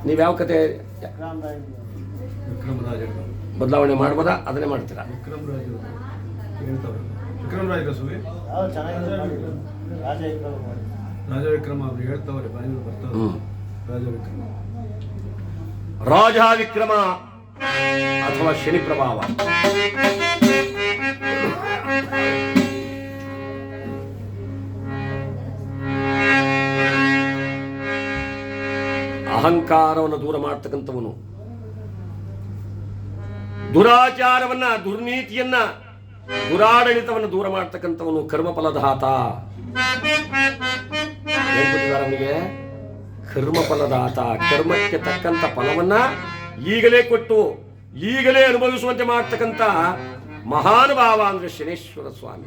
ನೀವ್ಯಾವ ಕತೆ ವಿಕ್ರಮರಾಜ ಬದಲಾವಣೆ ಮಾಡ್ಬೋದಾ? ಅದನ್ನೇ ಮಾಡ್ತೀರಾ? ವಿಕ್ರಮರಾಜ ಹೇಳ್ತಾವ್ರೆ. ವಿಕ್ರಮರಾಜ ಸುವಿ ರಾಜ ವಿಕ್ರಮ ಅವ್ರು ಹೇಳ್ತಾವ್ರೆ, ಬಾಯಲ್ಲಿ ಬರ್ತಾವ್ರೆ. ರಾಜ ವಿಕ್ರಮ, ರಾಜ ವಿಕ್ರಮ ಅಥವಾ ಶನಿ ಪ್ರಭಾವ. ಅಹಂಕಾರವನ್ನು ದೂರ ಮಾಡ್ತಕ್ಕಂಥವನು, ದುರಾಚಾರವನ್ನ, ದುರ್ನೀತಿಯನ್ನ, ದುರಾಡಳಿತವನ್ನು ದೂರ ಮಾಡ್ತಕ್ಕಂಥವನು ಕರ್ಮಫಲದಾತ. ಏನ್ ಕೊಟ್ಟಿದ್ದಾರೆ ಅವನಿಗೆ? ಕರ್ಮಫಲದಾತ. ಕರ್ಮಕ್ಕೆ ತಕ್ಕಂತ ಫಲವನ್ನ ಈಗಲೇ ಕೊಟ್ಟು ಈಗಲೇ ಅನುಭವಿಸುವಂತೆ ಮಾಡ್ತಕ್ಕಂಥ ಮಹಾನುಭಾವ ಅಂದ್ರೆ ಶನೇಶ್ವರ ಸ್ವಾಮಿ.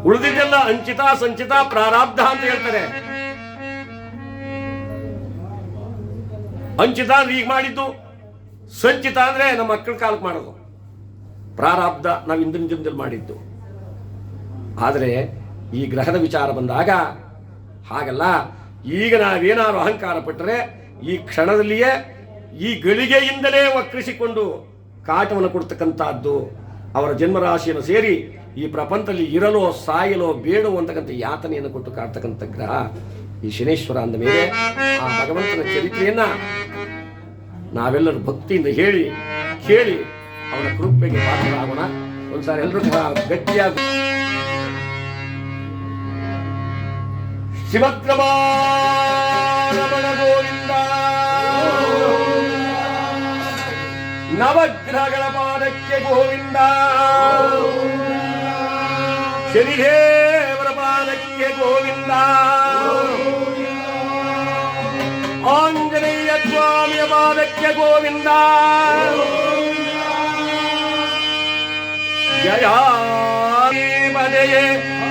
ಉಳಿದಿದ್ದೆಲ್ಲ ಅಂಚಿತ ಸಂಚಿತ ಪ್ರಾರಬ್ಧ ಅಂತ ಹೇಳ್ತಾರೆ. ಅಂಚಿತ ಅಂದ್ರೆ ಈಗ ಮಾಡಿದ್ದು, ಸಂಚಿತ ಅಂದ್ರೆ ನಮ್ಮ ಮಕ್ಕಳ ಕಾಲಕ್ಕೆ ಮಾಡೋದು, ಪ್ರಾರಬ್ಧ ನಾವು ಇಂದಿನ ದಿನದಲ್ಲಿ ಮಾಡಿದ್ದು. ಆದರೆ ಈ ಗ್ರಹದ ವಿಚಾರ ಬಂದಾಗ ಹಾಗಲ್ಲ. ಈಗ ನಾವೇನಾದ್ರು ಅಹಂಕಾರ ಪಟ್ಟರೆ ಈ ಕ್ಷಣದಲ್ಲಿಯೇ ಈ ಗಳಿಗೆಯಿಂದಲೇ ವಕ್ರಿಸಿಕೊಂಡು ಕಾಟವನ್ನು ಕೊಡ್ತಕ್ಕಂಥದ್ದು ಅವರ ಜನ್ಮರಾಶಿಯನ್ನು ಸೇರಿ ಈ ಪ್ರಪಂಚದಲ್ಲಿ ಇರಲೋ ಸಾಯಲೋ ಬೇಡೋ ಅಂತಕ್ಕಂಥ ಯಾತನೆಯನ್ನು ಕೊಟ್ಟು ಕಾಡ್ತಕ್ಕಂಥ ಗ್ರಹ ಈ ಶನೇಶ್ವರ ಅಂದ ಮೇಲೆ ಆ ಭಗವಂತನ ಚರಿತ್ರೆಯನ್ನ ನಾವೆಲ್ಲರೂ ಭಕ್ತಿಯಿಂದ ಹೇಳಿ ಕೇಳಿ ಅವನ ಕೃಪೆಗೆ ಪಾತ್ರರಾಗೋಣ. ಒಂದ್ಸಾರಿ ಎಲ್ಲರೂ ಗಟ್ಟಿಯಾಗಿ ಶಿವಕ್ರಮ ರಮಣ ಗೋವಿಂದ, ನವಗ್ರಹಗಳ ಪಾದಕ್ಕೆ ಗೋವಿಂದ, ಶನಿದೇವರ ಪಾದಕ್ಕೆ ಗೋವಿಂದ, ಆಂಜನೇಯ ಸ್ವಾಮಿಯ ಪಾದಕ್ಕೆ ಗೋವಿಂದ, ಜಯ ಮನೆಯೇ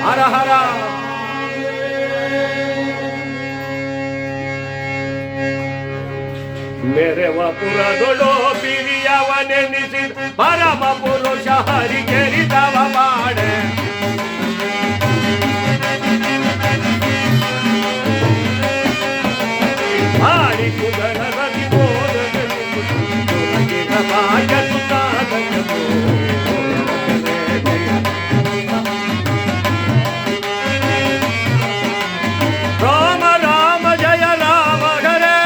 ಹರ ಹರ. ಮೆರವಪುರದೊಳೋ ಪಿರಿಯವನೆನಿಸಿದ ಪರಮ ಪುರುಷ ಹರಿಗೆರಿದವ ಮಾಡೆ, ಮಾಡಿ ಕುಗರ ರವಿ ಬೋಧನ ರಾಮ ರಾಮ ಜಯ ರಾಮ ಹರೇ,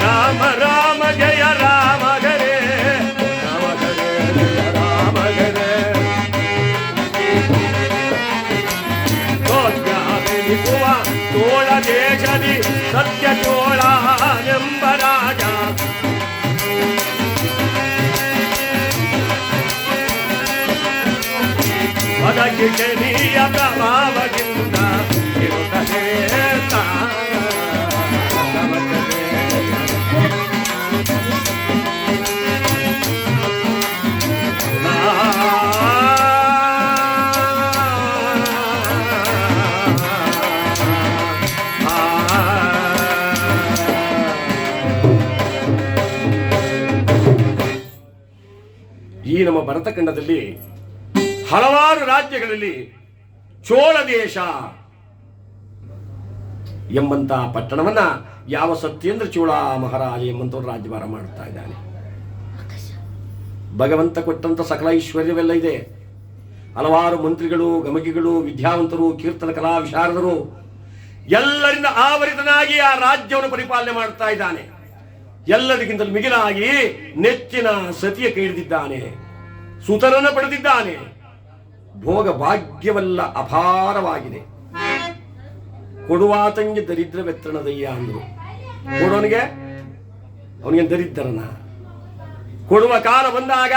ರಾಮ ರಾಮ ಜಯ ರಾಮ ಹರೇ, ರಾಮ ಹರೇ ಜಯ ರಾಮ ಹರೇ. ತೋಳ ತೋಳ ದೇಶದಿ ಸತ್ಯ ಚೋಳ ಎಂಬ ರಾಜ, ಅದಕ್ಕೆ ಶನಿಯ ಪ್ರಭಾವದಿಂದ ಇರುತ್ತದೆ ಈ ನಮ್ಮ ಭರತಖಂಡದಲ್ಲಿ ಹಲವಾರು ರಾಜ್ಯಗಳಲ್ಲಿ ಚೋಳ ದೇಶ ಎಂಬಂತ ಪಟ್ಟಣವನ್ನ ಯಾವ ಸತ್ಯೇಂದ್ರ ಚೋಳ ಮಹಾರಾಜ ಎಂಬಂತವ್ರು ರಾಜ್ಯಭಾರ ಮಾಡ್ತಾ ಇದ್ದಾನೆ. ಭಗವಂತ ಕೊಟ್ಟಂತ ಸಕಲ ಐಶ್ವರ್ಯವೆಲ್ಲ ಇದೆ. ಹಲವಾರು ಮಂತ್ರಿಗಳು, ಗಮಕಿಗಳು, ವಿದ್ಯಾವಂತರು, ಕೀರ್ತನ ಕಲಾ ವಿಶಾರದರು ಎಲ್ಲರಿಂದ ಆವರಿತನಾಗಿ ಆ ರಾಜ್ಯವನ್ನು ಪರಿಪಾಲನೆ ಮಾಡ್ತಾ ಇದ್ದಾನೆ. ಎಲ್ಲರಿಗಿಂತಲೂ ಮಿಗಿಲಾಗಿ ನೆಚ್ಚಿನ ಸತಿಯ ಕೈ ಹಿಡಿದಿದ್ದಾನೆ, ಸುತರನ್ನು ಪಡೆದಿದ್ದಾನೆ. ಭೋಗ ಭಾಗ್ಯವೆಲ್ಲ ಅಪಾರವಾಗಿದೆ. ಕೊಡುವಾತಂಗೆ ದರಿದ್ರ ವೆತ್ತಣದಯ್ಯ ಅಂದ್ರು. ಕೊಡೋನಿಗೆ ಅವನಿಗೆ ದರಿದ್ರನ. ಕೊಡುವ ಕಾಲ ಬಂದಾಗ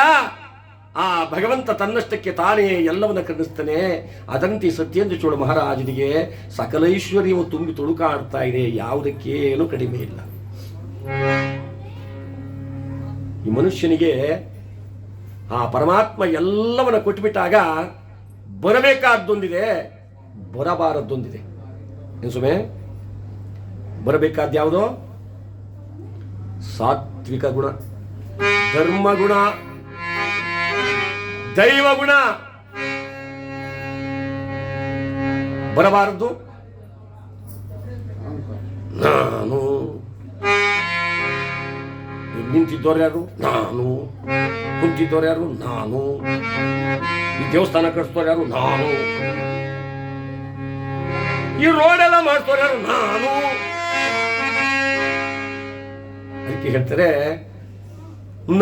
ಆ ಭಗವಂತ ತನ್ನಷ್ಟಕ್ಕೆ ತಾನೇ ಎಲ್ಲವನ್ನ ಕರುಣಿಸ್ತಾನೆ. ಅದಂತೆ ಸತ್ಯೇಂದ್ರ ಚೋಳ ಮಹಾರಾಜನಿಗೆ ಸಕಲೈಶ್ವರ್ಯವು ತುಂಬಿ ತುಳುಕಾಡ್ತಾ ಇದೆ. ಯಾವುದಕ್ಕೇನು ಕಡಿಮೆ ಇಲ್ಲ. ಈ ಮನುಷ್ಯನಿಗೆ ಆ ಪರಮಾತ್ಮ ಎಲ್ಲವನ್ನ ಕೊಟ್ಟುಬಿಟ್ಟಾಗ ಬರಬೇಕಾದ್ದೊಂದಿದೆ, ಬರಬಾರದ್ದೊಂದಿದೆ. ಏನು ಸುಮೆ? ಬರಬೇಕಾದ ಯಾವುದೋ ಸಾತ್ವಿಕ ಗುಣ, ಧರ್ಮಗುಣ, ದೈವ ಗುಣ. ಬರಬಾರದು. ನಾನು ನಿಂತಿದ್ದವ್ರು ಯಾರು? ನಾನು. ಕುಂತಿದ್ದವ್ರು ಯಾರು? ನಾನು. ಈ ದೇವಸ್ಥಾನ ಕಟ್ಸ್ತವ್ರು ಯಾರು? ನಾನು. ಈ ರೋಡೆಲ್ಲ ಮಾಡ್ತವ್ರು ಯಾರು? ನಾನು. ಅದಕ್ಕೆ ಹೇಳ್ತಾರೆ,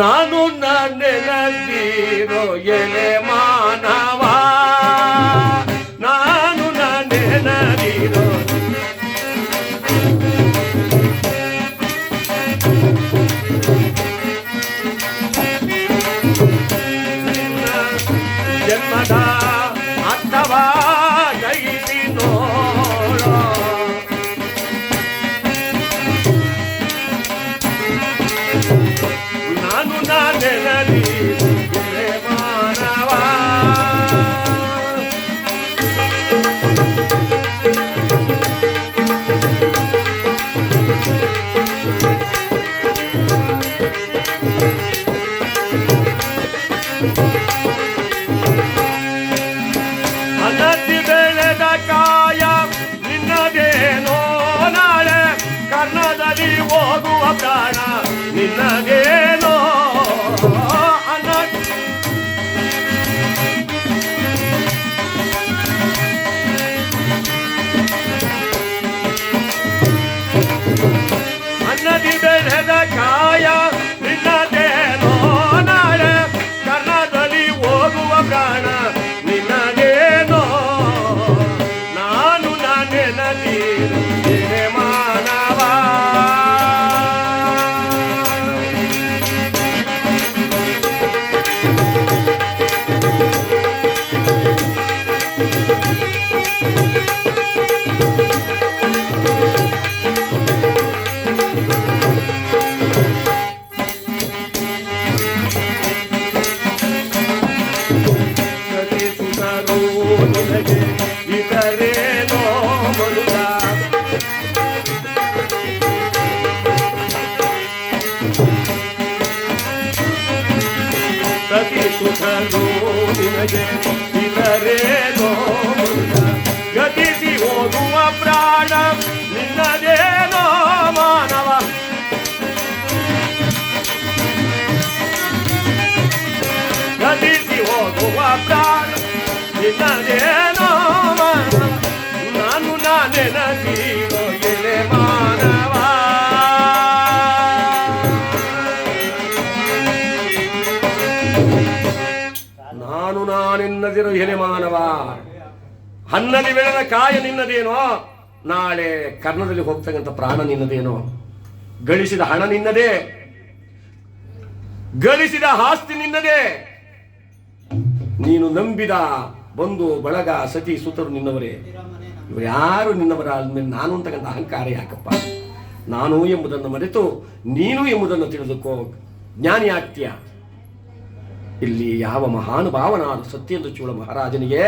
ನಾನು ನೆನದಿರೋ ಎಲೆ ಮಾನವ, ನಾನು ನೆನದಿರೋ ಜನ್ಮದ ಅರ್ಥವ ಗೈಸಿ ನೋಡೋ, ನಾನು ನೆನದಿ ಮಾನವ. ಅನತಿ ಬೆಳೆದ ಕಾಯ ನಿನ್ನದೇನೋ, ನಾಳೆ ಕರ್ಣದಲ್ಲಿ ಹೋಗುವ ಪ್ರಾಣ ನಿನ್ನದೇನೋ. ಅನ್ನದಿ ಬೆಳೆದ ಕಾಯ ನಿನ್ನದೇನೋ, ನಾಳೆ ಕರ್ಣದಲ್ಲಿ ಹೋಗುವ ಪ್ರಾಣ ನಿನ್ನದೇನೋ. ನಾನು ನೆನದಿ ಮಾನವ. ಇತರೇನೋ ಮರುಳ ಪ್ರತಿ ಸುಖರು ನಿನಗೆ ಇತರೇನೋ ಮರುಳ, ಗತಿಸಿ ಹೋಗುವ ಪ್ರಾಣ ನಿನ್ನದೇನೋ ಮಾನವ. ಗತಿಸಿ ಹೋಗುವ ಪ್ರಾಣ ನಿನ್ನದೇನೋ ಮಾನವ, ನಾನು ನೆನದಿರೋ ಎಲೆ ಮಾನವ. ನಾನೆನ್ನದಿರೋ ಎಲೆ ಮಾನವ. ಹನ್ನದಿ ಬೆಳೆದ ಕಾಯ ನಿನ್ನದೇನೋ, ನಾಳೆ ಕರ್ಣದಲ್ಲಿ ಹೋಗ್ತಕ್ಕಂಥ ಪ್ರಾಣ ನಿನ್ನದೇನೋ. ಗಳಿಸಿದ ಹಣ ನಿನ್ನದೇ, ಗಳಿಸಿದ ಆಸ್ತಿ ನಿನ್ನದೇ. ನೀನು ನಂಬಿದ ಬಂಧು ಬಳಗ ಸತಿ ಸುತರು ನಿನ್ನವರೇ. ಇವರು ಯಾರು ನಿನ್ನವರ ಅಂದ್ಮೇಲೆ ನಾನು ಅಂತಕ್ಕಂಥ ಅಹಂಕಾರ ಯಾಕಪ್ಪ? ನಾನು ಎಂಬುದನ್ನು ಮರೆತು ನೀನು ಎಂಬುದನ್ನು ತಿಳಿದುಕೋ, ಜ್ಞಾನಿ ಆಗ್ತೀಯ. ಇಲ್ಲಿ ಯಾವ ಮಹಾನುಭಾವನಾದ ಸತ್ಯೇಂದ್ರ ಚೋಳ ಮಹಾರಾಜನಿಗೆ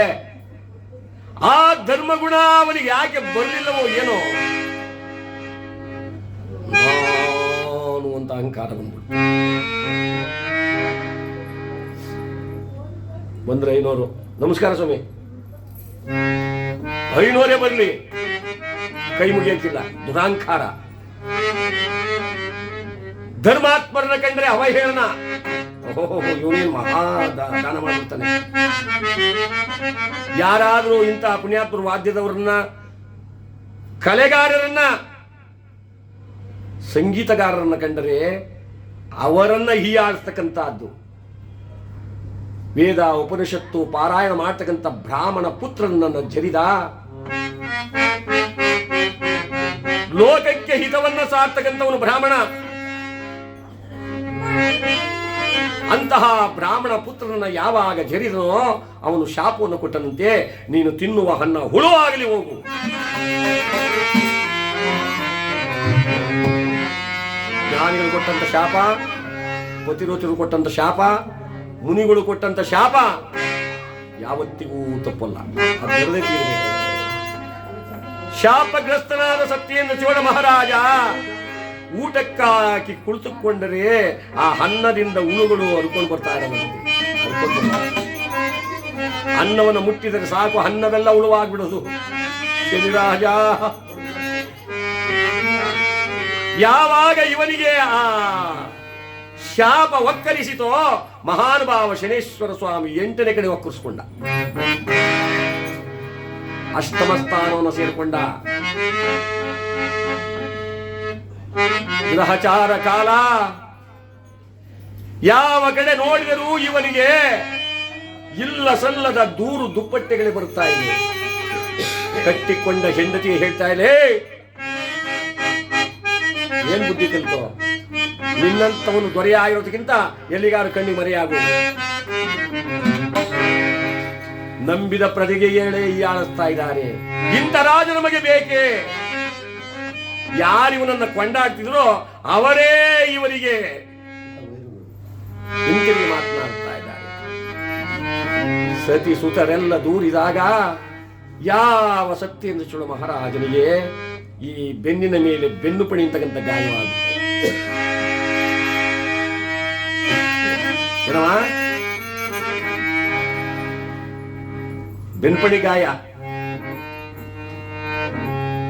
ಆ ಧರ್ಮಗುಣ ಅವನಿಗೆ ಯಾಕೆ ಬರಲಿಲ್ಲವೋ ಏನೋ, ನಾನು ಅಂತ ಅಹಂಕಾರ ಬಂದ್ಬಿಟ್ಟು. ಬಂದ್ರೆ 500. ನಮಸ್ಕಾರ ಸ್ವಾಮಿ. 500 ಬರಲಿ, ಕೈ ಮುಗಿಯಕ್ಕಿಲ್ಲ. ದುರಾಂಕಾರ. ಧರ್ಮಾತ್ಮರನ್ನ ಕಂಡ್ರೆ ಅವಹೇಳನ. ಓಹೋ, ಇವನೇನು ಮಹಾ ದಾನ ಮಾಡಿರ್ತಾನೆ. ಯಾರಾದ್ರೂ ಇಂಥ ಪುಣ್ಯಾತ್ಮರು ವಾದ್ಯದವರನ್ನ, ಕಲೆಗಾರರನ್ನ, ಸಂಗೀತಗಾರರನ್ನ ಕಂಡರೆ ಅವರನ್ನ ಹೀಯಾಡಿಸ್ತಕ್ಕಂಥದ್ದು. ವೇದ ಉಪನಿಷತ್ತು ಪಾರಾಯಣ ಮಾಡ್ತಕ್ಕಂಥ ಬ್ರಾಹ್ಮಣ ಪುತ್ರನನ್ನು ಜರಿದ, ಲೋಕಕ್ಕೆ ಹಿತವನ್ನ ಸಾರ್ತಕ್ಕಂಥವನು ಬ್ರಾಹ್ಮಣ. ಅಂತಹ ಬ್ರಾಹ್ಮಣ ಪುತ್ರನನ್ನ ಯಾವಾಗ ಜರಿದನೋ ಅವನು ಶಾಪವನ್ನು ಕೊಟ್ಟನಂತೆ, ನೀನು ತಿನ್ನುವ ಹಣ್ಣ ಹುಳು ಆಗಲಿ ಹೋಗು. ಜ್ಞಾನಿಗಳು ಕೊಟ್ಟಂತ ಶಾಪ, ಪತಿರೋಚರು ಕೊಟ್ಟಂತ ಶಾಪ, ಮುನಿಗಳು ಕೊಟ್ಟಂತ ಶಾಪ ಯಾವತ್ತಿಗೂ ತಪ್ಪಲ್ಲ. ಅದರದೇ ತೀರಬೇಕು. ಶಾಪಗ್ರಸ್ತನಾದ ಸತ್ಯೇಂದ್ರ ಚೋಳ ಮಹಾರಾಜ ಊಟಕ್ಕಾಕಿ ಕುಳಿತುಕೊಂಡರೆ ಆ ಅನ್ನದಿಂದ ಹುಳುಗಳು ಹರ್ಕೊಂಡು ಬರ್ತಾ ಇರವಂತೆ. ಅನ್ನವನ್ನು ಮುಟ್ಟಿದರೆ ಸಾಕು, ಅನ್ನವೆಲ್ಲ ಉಳುವಾಗ್ಬಿಡೋದು. ಶನಿರಾಜ ಯಾವಾಗ ಇವನಿಗೆ ಆ ಶಾಪ ಒಕ್ಕರಿಸಿತೋ, ಮಹಾನುಭಾವ ಶನೇಶ್ವರ ಸ್ವಾಮಿ 8ನೇ ಕಡೆ ಒಕ್ಕರಿಸಿಕೊಂಡ, ಅಷ್ಟಮ ಸ್ಥಾನವನ್ನು ಸೇರಿಕೊಂಡ. ಗ್ರಹಚಾರ ಕಾಲ, ಯಾವ ಕಡೆ ನೋಡಿದರೂ ಇವನಿಗೆ ಇಲ್ಲ ಸಲ್ಲದ ದೂರು ದುಪ್ಪಟ್ಟೆಗಳೇ ಬರುತ್ತಾ ಇದೆ. ಕಟ್ಟಿಕೊಂಡ ಹೆಂಡತಿ ಹೇಳ್ತಾ ಇದೆ, ಏನ್ ಬುದ್ಧಿ ಕಲಿತೋ, ನಿನ್ನಂತವನು ದೊರೆಯಾಗಿರೋದಕ್ಕಿಂತ ಎಲ್ಲಿಗಾರು ಕಣ್ಣಿಗೆ ಮರೆಯಾಗುವುದು. ನಂಬಿದ ಪ್ರಜೆಗೆ ಏಳೆ ಹೀಯಾಳಿಸ್ತಾ ಇದ್ದಾರೆ. ಇಂಥ ರಾಜ ನಮಗೆ ಬೇಕೇ? ಯಾರಿವನನ್ನ ಕೊಂಡಾಡ್ತಿದ್ರೋ ಅವರೇ ಇವರಿಗೆ ಹಿಂತಿರುಗಿ ಮಾತನಾಡ್ತಾ ಇದ್ದಾರೆ. ಸತಿ ಸುತರೆಲ್ಲ ದೂರಿದಾಗ ಯಾವ ಸತ್ಯೇಂದ್ರ ಚೋಳ ಮಹಾರಾಜನಿಗೆ ಈ ಬೆನ್ನಿನ ಮೇಲೆ ಬೆನ್ನು ಪಣಿ ಅಂತಕ್ಕಂಥ ಗಾಯವಾಗುತ್ತೆ. ಬೆನ್ಪಣಿ ಗಾಯ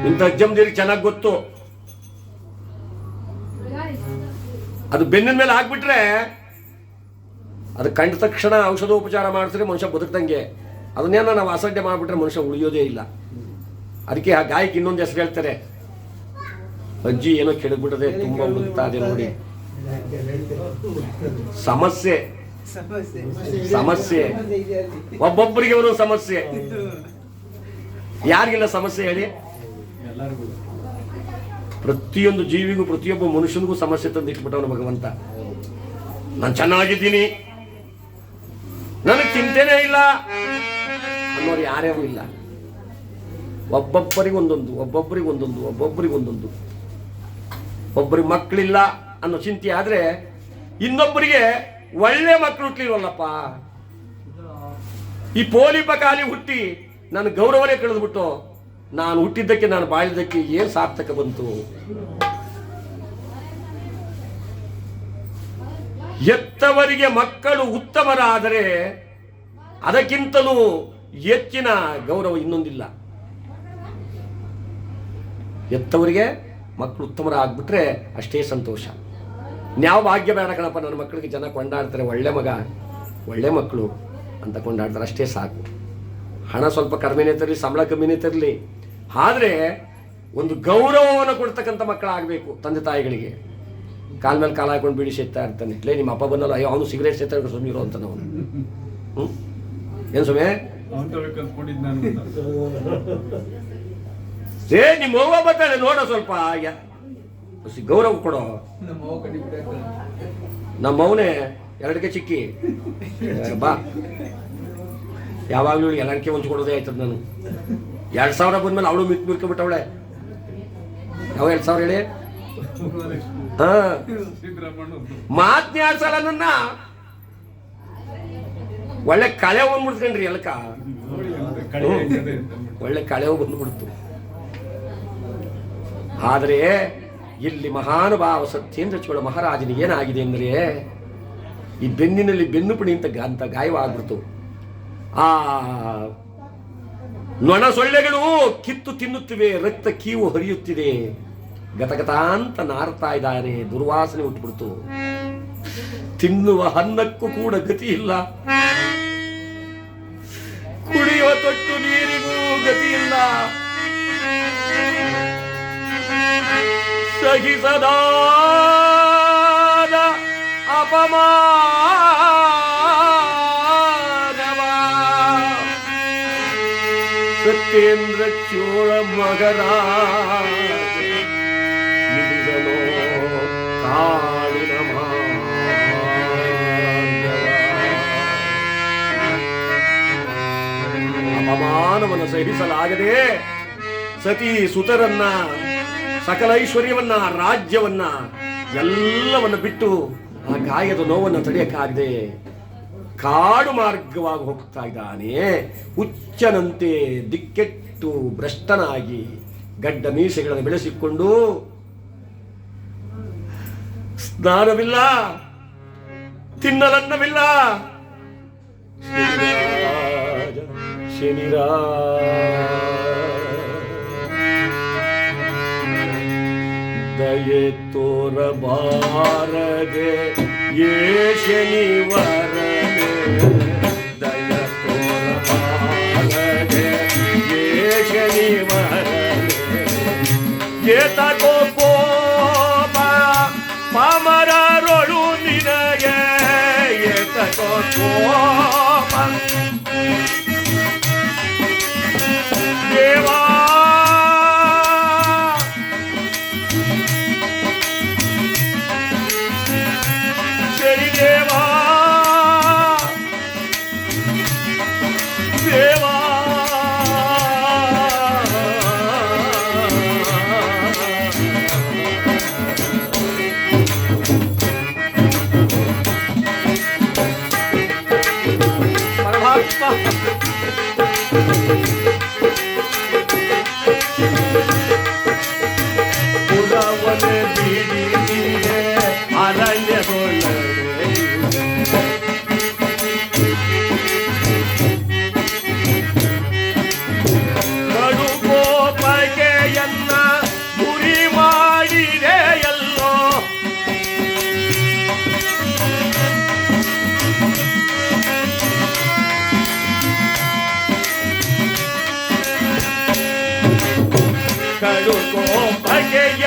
ಇಂಥ ಅಜ್ಜಮ್ದೇರಿಗೆ ಚೆನ್ನಾಗಿ ಗೊತ್ತು. ಅದು ಬೆನ್ನಿನ ಮೇಲೆ ಹಾಕ್ಬಿಟ್ರೆ ಅದು ಕಂಡ ತಕ್ಷಣ ಔಷಧೋಪಚಾರ ಮಾಡಿದ್ರೆ ಮನುಷ್ಯ ಬದುಕ್ದಂಗೆ. ಅದನ್ನೇನೋ ನಾವು ಅಸಡ್ಡೆ ಮಾಡಿಬಿಟ್ರೆ ಮನುಷ್ಯ ಉಳಿಯೋದೇ ಇಲ್ಲ. ಅದಕ್ಕೆ ಆ ಗಾಯಕ್ಕೆ ಇನ್ನೊಂದು ಹೆಸರು ಹೇಳ್ತಾರೆ, ಅಜ್ಜಿ ಏನೋ ಕೆಡಗ್ಬಿಡದೆ ತುಂಬಾ ಬದುಕ್ತಾ ಇದೆ ನೋಡಿ. ಸಮಸ್ಯೆ ಸಮಸ್ಯೆ ಒಬ್ಬೊಬ್ಬರಿಗೆ ಒಂದು ಸಮಸ್ಯೆ. ಯಾರಿಗಿಲ್ಲ ಸಮಸ್ಯೆ ಹೇಳಿ? ಪ್ರತಿಯೊಂದು ಜೀವಿಗೂ ಪ್ರತಿಯೊಬ್ಬ ಮನುಷ್ಯನಿಗೂ ಸಮಸ್ಯೆ ತಂದಿಟ್ಬಿಟ್ಟವನು ಭಗವಂತ. ನಾನು ಚೆನ್ನಾಗಿದ್ದೀನಿ, ನನಗೆ ಚಿಂತೆನೇ ಇಲ್ಲ ಅನ್ನೋರು ಯಾರ್ಯಾರು ಇಲ್ಲ. ಒಬ್ಬೊಬ್ಬರಿಗೊಂದೊಂದು ಒಬ್ಬೊಬ್ಬರಿಗೊಂದೊಂದು ಒಬ್ಬೊಬ್ಬರಿಗೊಂದೊಂದು. ಒಬ್ಬರಿಗೆ ಮಕ್ಕಳಿಲ್ಲ ಅನ್ನೋ ಚಿಂತೆ ಆದ್ರೆ ಇನ್ನೊಬ್ಬರಿಗೆ ಒಳ್ಳೆ ಮಕ್ಕಳು ಹುಟ್ಟಲಿಲ್ವಲ್ಲಪ್ಪ, ಈ ಪೋಲಿಪ ಕಾಲಿ ಹುಟ್ಟಿ ನನ್ನ ಗೌರವನೇ ಕಳೆದ್ಬಿಟ್ಟು ನಾನು ಹುಟ್ಟಿದ್ದಕ್ಕೆ ನಾನು ಬಾಳಿದ್ದಕ್ಕೆ ಏನ್ ಸಾರ್ಥಕ ಬಂತು? ಎತ್ತವರಿಗೆ ಮಕ್ಕಳು ಉತ್ತಮರಾದರೆ ಅದಕ್ಕಿಂತಲೂ ಹೆಚ್ಚಿನ ಗೌರವ ಇನ್ನೊಂದಿಲ್ಲ. ಎತ್ತವರಿಗೆ ಮಕ್ಕಳು ಉತ್ತಮರಾಗ್ಬಿಟ್ರೆ ಅಷ್ಟೇ ಸಂತೋಷ. ನ್ಯಾವ ಭಾಗ್ಯ ಬೇಡ ಕಣಪ್ಪ, ನನ್ನ ಮಕ್ಕಳಿಗೆ ಜನ ಕೊಂಡಾಡ್ತಾರೆ, ಒಳ್ಳೆ ಮಗ ಒಳ್ಳೆ ಮಕ್ಕಳು ಅಂತ ಕೊಂಡಾಡ್ತಾರೆ, ಅಷ್ಟೇ ಸಾಕು. ಹಣ ಸ್ವಲ್ಪ ಕಡಿಮೆನೇ ತರಲಿ, ಸಂಬಳ ಕಮ್ಮಿನೇ ತರಲಿ, ಆದರೆ ಒಂದು ಗೌರವವನ್ನು ಕೊಡ್ತಕ್ಕಂಥ ಮಕ್ಕಳಾಗಬೇಕು. ತಂದೆ ತಾಯಿಗಳಿಗೆ ಕಾಲ ಮೇಲೆ ಕಾಲ ಹಾಕೊಂಡು ಬಿಡಿ ಸೇರ್ತಾ ಇರ್ತಾನೆ. ಲೇ ನಿಮ್ಮ ಅಪ್ಪ ಬಂದಲ್ಲ, ಅಯ್ಯೋ ಅವನು ಸಿಗರೇಟ್ ಸೇರ್ತಾ ಸುಮ್ಮನಿರೋ ಅಂತ ನಾವು ಏನು ಸುಮ್ಮನೆ ಏ ನಿಮ್ಮ ಅವ್ವ ಬರ್ತಾಳೆ ನೋಡೋ, ಸ್ವಲ್ಪ ಗೌರವ ಕೊಡೋ. ನಮ್ಮವನೇ ಎರಡಕ್ಕೆ ಚಿಕ್ಕಿ ಬಾ, ಯಾವಾಗಲೂ ಎಲ್ಲಕ್ಕೆ ಹೊಂಚ್ಕೊಡೋದೇ ಆಯ್ತದ. ನಾನು 2000 ಬಂದ್ಮೇಲೆ ಅವಳು ಮಿರ್ಕೊಬಿಟ್ಟವಳೆ. ಯಾವ 2000 ಹೇಳಿ? ಮಾತನಾಡ್ಸಲ್ಲ ನನ್ನ, ಒಳ್ಳೆ ಕಳೆ ಬಂದ್ಬಿಡ್ತೇನ್ರಿ ಎಲ್ಕ, ಒಳ್ಳೆ ಕಳೆವು ಬಂದ್ಬಿಡ್ತು. ಆದರೆ ಇಲ್ಲಿ ಮಹಾನುಭಾವ ಸತ್ಯೇಂದ್ರ ಚೋಳ ಮಹಾರಾಜನಿಗೆ ಏನಾಗಿದೆ ಅಂದರೆ ಈ ಬೆನ್ನಿನಲ್ಲಿ ಬೆನ್ನು ಪುಡಿ ಅಂತ ಗಾಯವಾಗ್ಬಿಡ್ತು. ಆ ನೊಣ ಸೊಳ್ಳೆಗಳು ಕಿತ್ತು ತಿನ್ನುತ್ತಿವೆ, ರಕ್ತ ಕೀವು ಹರಿಯುತ್ತಿದೆ, ಗತಗತ ಅಂತ ನಾರ್ತಾ ಇದ್ದಾರೆ, ದುರ್ವಾಸನೆ ಉಟ್ಬಿಡ್ತು. ತಿನ್ನುವ ಅನ್ನಕ್ಕೂ ಕೂಡ ಗತಿ ಇಲ್ಲ, ಕುಡಿಯುವ ತೊಟ್ಟು ನೀರಿಗೂ ಗತಿ ಇಲ್ಲ. ಸಹಿಸದಾದ ಸತ್ಯೇಂದ್ರ ಚೋಳ ಮಗರಾಜ ನಿಡಿದನೋ ಕಾಳಿನ ಅಪಮಾನವನ್ನು ಸಹಿಸಲಾಗದೆ ಸತಿ ಸುತರನ್ನ, ಸಕಲ ಐಶ್ವರ್ಯವನ್ನ, ರಾಜ್ಯವನ್ನ ಎಲ್ಲವನ್ನ ಬಿಟ್ಟು ಆ ಗಾಯದ ನೋವನ್ನು ತಡೆಯಕ್ಕಾಗದೆ ಕಾಡು ಮಾರ್ಗವಾಗಿ ಹೋಗ್ತಾ ಇದ್ದಾನೆ. ಹುಚ್ಚನಂತೆ ದಿಕ್ಕೆಟ್ಟು ಭ್ರಷ್ಟನಾಗಿ ಗಡ್ಡ ಮೀಸೆಗಳನ್ನು ಬೆಳೆಸಿಕೊಂಡು, ಸ್ನಾನವಿಲ್ಲ, ತಿನ್ನಲನ್ನವಿಲ್ಲ. ಶ್ರೀರಾಜ ಶನಿರ ದಯೆ ತೋರಬಾರದೆ ಏ ಶನಿವರನೆ ದಯ ತೋರಬಾರದೆ ಏ ಶನಿವರನೆ ಏತಕೋ ಕೋಪ ಪಾಮರರೊಳು ನಿನಗೆ ಏತಕೋ ಕೋಪ ದೇವಾ ದೇವಾ ದೇವಾ ಪರಮಾತ್ಮ ಪುರವನೆ ಬಿಡಿದೆ ಅರಣ್ಯಗೊಳ್ಳ ಕಡುಗೋಪಗೆಯನ್ನ ಗುರಿ ಮಾಡಿದೆ ಎಲ್ಲೋ ಕಡುಗೋಪಗೆಯ